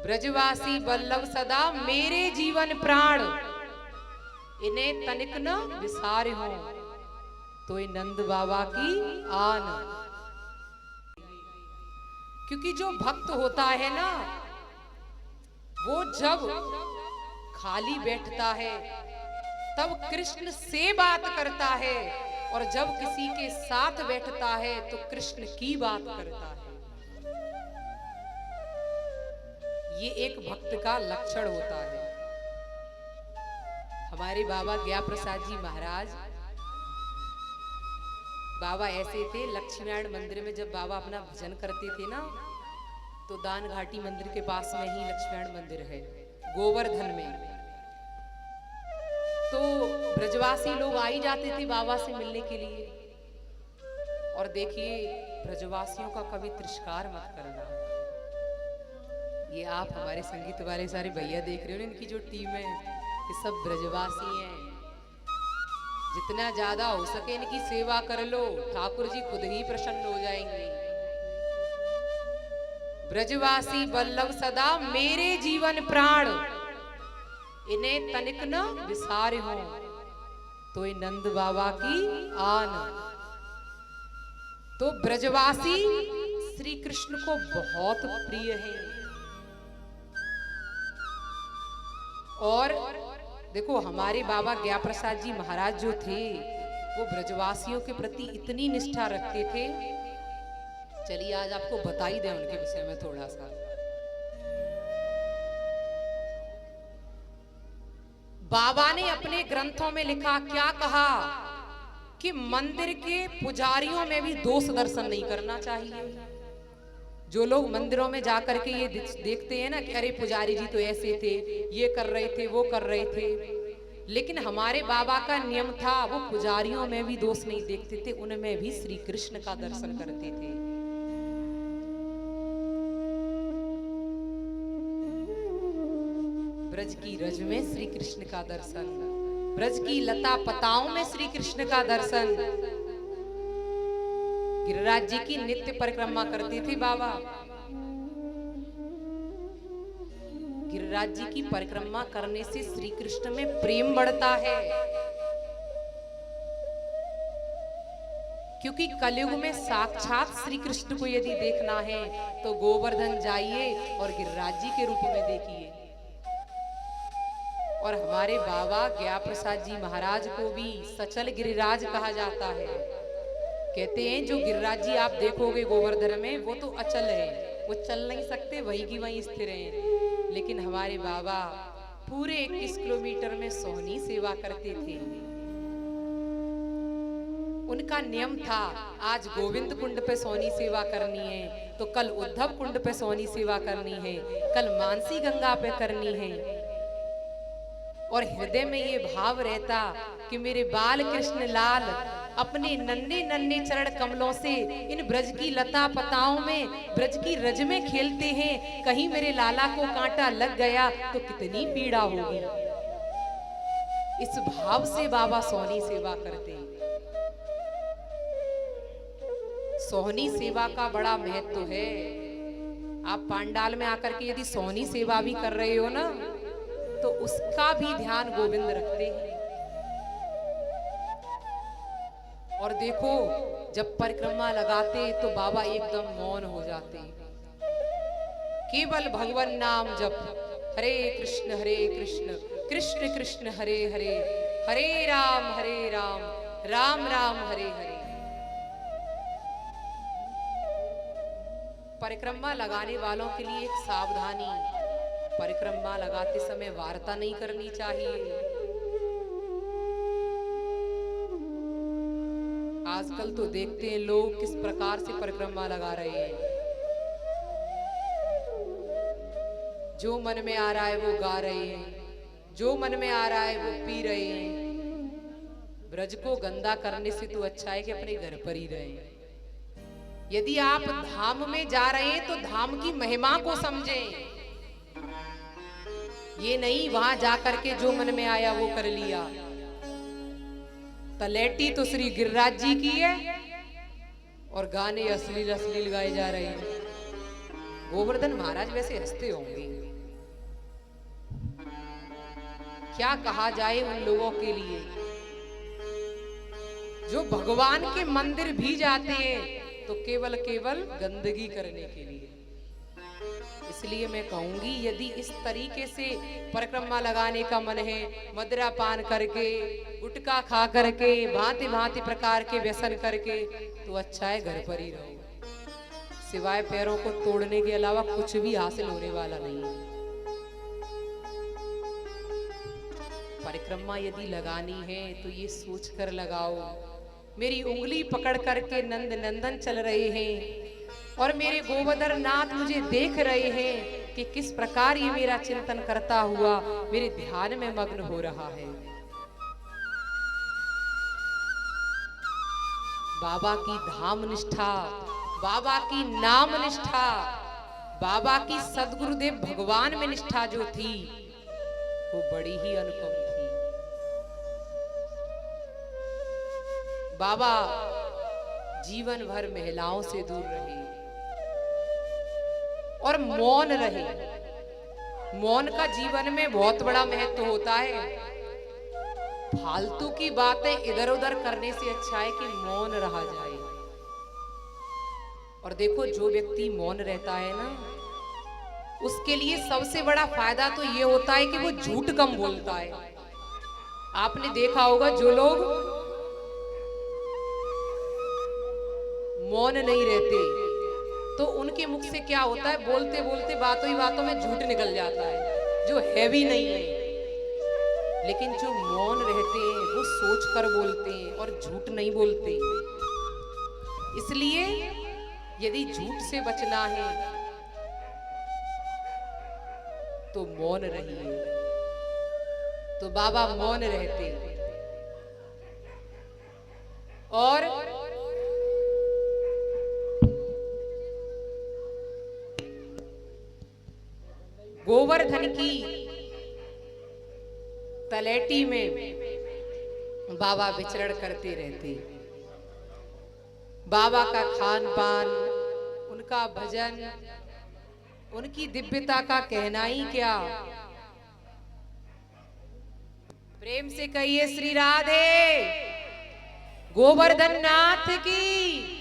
ब्रजवासी बल्लभ सदा मेरे जीवन प्राण, इन्हें तनिक न विसार हो, तो ये नंद बाबा की आन। क्योंकि जो भक्त होता है ना, वो जब खाली बैठता है तब कृष्ण से बात करता है, और जब किसी के साथ बैठता है तो कृष्ण की बात करता है। ये एक भक्त का लक्षण होता है। हमारे बाबा ज्ञा प्रसाद जी महाराज, बाबा ऐसे थे, लक्ष्मी नारायण मंदिर में जब बाबा अपना भजन करते थे ना, तो दान घाटी मंदिर के पास में ही लक्ष्मी नारायण मंदिर है गोवर्धन में। तो ब्रजवासी लोग आ ही जाते थे बाबा से मिलने के लिए। और देखिए, ब्रजवासियों का कभी तिरस्कार मत करना। ये आप हमारे संगीत वाले सारे भैया देख रहे हो ना, इनकी जो टीम है ये सब ब्रजवासी हैं। जितना ज्यादा हो सके इनकी सेवा कर लो, ठाकुर जी खुद ही प्रसन्न हो जाएंगे। ब्रजवासी बल्लभ सदा मेरे जीवन प्राण, इन्हें तनिक न विसार हो, तो ये नंद बाबा की आन। तो ब्रजवासी श्री कृष्ण को बहुत प्रिय हैं। और देखो, हमारे बाबा ज्ञा प्रसाद जी महाराज जो थे, वो ब्रजवासियों के प्रति इतनी निष्ठा रखते थे। चलिए आज आपको बता ही दें उनके विषय में थोड़ा सा। बाबा ने अपने ग्रंथों में लिखा, क्या कहा कि मंदिर के पुजारियों में भी दोष दर्शन नहीं करना चाहिए। जो लोग मंदिरों में जाकर के ये देखते हैं ना कि अरे पुजारी जी तो ऐसे थे, ये कर रहे थे, वो कर रहे थे, लेकिन हमारे बाबा का नियम था, वो पुजारियों में भी दोष नहीं देखते थे, उनमें भी श्री कृष्ण का दर्शन करते थे। ब्रज की रज में श्री कृष्ण का दर्शन, ब्रज की लता पताओं में श्री कृष्ण का दर्शन। गिरिराज जी की नित्य परिक्रमा करते थे बाबा। गिरिराज जी की परिक्रमा करने से श्री कृष्ण में प्रेम बढ़ता है। क्योंकि कलयुग में साक्षात श्री कृष्ण को यदि देखना है तो गोवर्धन जाइए और गिरिराज जी के रूप में देखिए। और हमारे बाबा ज्ञा प्रसाद जी महाराज को भी सचल गिरिराज कहा जाता है। कहते हैं जो गिरिराज जी आप देखोगे गोवर्धन में, वो तो अचल है, वो चल नहीं सकते, वहीं की वहीं स्थिर हैं। लेकिन हमारे बाबा पूरे 21 किलोमीटर में सोहनी सेवा करते थे। उनका नियम था, आज गोविंद कुंड पे सोहनी सेवा करनी है, तो कल उद्धव कुंड पे सोहनी सेवा करनी है, कल मानसी गंगा पे करनी है। और हृदय में ये भाव रहता कि मेरे बाल कृष्ण लाल अपने नन्हे नन्हे चरण कमलों से इन ब्रज की लता पताओं में, ब्रज की रज में खेलते हैं, कहीं मेरे लाला को कांटा लग गया तो कितनी पीड़ा होगी। इस भाव से बाबा सोहनी सेवा करते। सोहनी सेवा का बड़ा महत्व है। आप पांडाल में आकर के यदि सोहनी सेवा भी कर रहे हो ना, तो उसका भी ध्यान गोविंद रखते हैं। और देखो, जब परिक्रमा लगाते तो बाबा एकदम मौन हो जाते, केवल भगवान नाम जप, हरे कृष्ण कृष्ण कृष्ण हरे हरे, हरे राम राम राम हरे हरे। परिक्रमा लगाने वालों के लिए एक सावधानी, परिक्रमा लगाते समय वार्ता नहीं करनी चाहिए। आजकल तो देखते हैं लोग किस प्रकार से परिक्रमा लगा रहे हैं। जो मन में आ रहा है वो गा रहे हैं, जो मन में आ रहा है वो पी रहे हैं। ब्रज को गंदा करने से तो अच्छा है कि अपने घर पर ही रहे। यदि आप धाम में जा रहे हैं तो धाम की महिमा को समझें। ये नहीं वहां जाकर के जो मन में आया वो कर लिया। तलेटी तो श्री गिरिराज जी की है और गाने अश्लील अश्लील गाए जा रहे हैं। गोवर्धन महाराज वैसे हंसते होंगे, क्या कहा जाए उन लोगों के लिए जो भगवान के मंदिर भी जाते हैं तो केवल केवल गंदगी करने के लिए। इसलिए मैं कहूंगी यदि इस तरीके से परिक्रमा लगाने का मन है, मदिरा पान करके, गुटखा खा करके, भांति भांति प्रकार के व्यसन करके, तो अच्छा है घर पर ही रहो। सिवाय पैरों को तोड़ने के अलावा कुछ भी हासिल होने वाला नहीं है। परिक्रमा यदि लगानी है तो ये सोच कर लगाओ, मेरी उंगली पकड़ करके नंद नंदन चल रहे हैं और मेरे गोवर्धन नाथ मुझे देख रहे हैं कि किस प्रकार ये मेरा चिंतन करता हुआ मेरे ध्यान में मग्न हो रहा है। बाबा की धाम निष्ठा, बाबा की नाम निष्ठा, बाबा की सदगुरुदेव भगवान में निष्ठा जो थी वो बड़ी ही अनुपम थी। बाबा जीवन भर महिलाओं से दूर रहे और मौन रहे। मौन का जीवन में बहुत बड़ा महत्व होता है। फालतू की बातें इधर उधर करने से अच्छा है कि मौन रहा जाए। और देखो जो व्यक्ति मौन रहता है ना, उसके लिए सबसे बड़ा फायदा तो ये होता है कि वो झूठ कम बोलता है। आपने देखा होगा जो लोग मौन नहीं रहते तो उनके मुख से क्या होता है, बोलते बोलते बातों ही बातों में झूठ निकल जाता है जो हैवी नहीं है। लेकिन जो मौन रहते हैं वो सोच कर बोलते हैं और झूठ नहीं बोलते। इसलिए यदि झूठ से बचना है तो मौन रहिए। तो बाबा मौन रहते और गोवर्धन की तलेटी में बाबा विचरण करते रहते। बाबा का खान पान, उनका भजन, उनकी दिव्यता का कहना ही क्या। प्रेम से कहिए श्री राधे गोवर्धन नाथ की।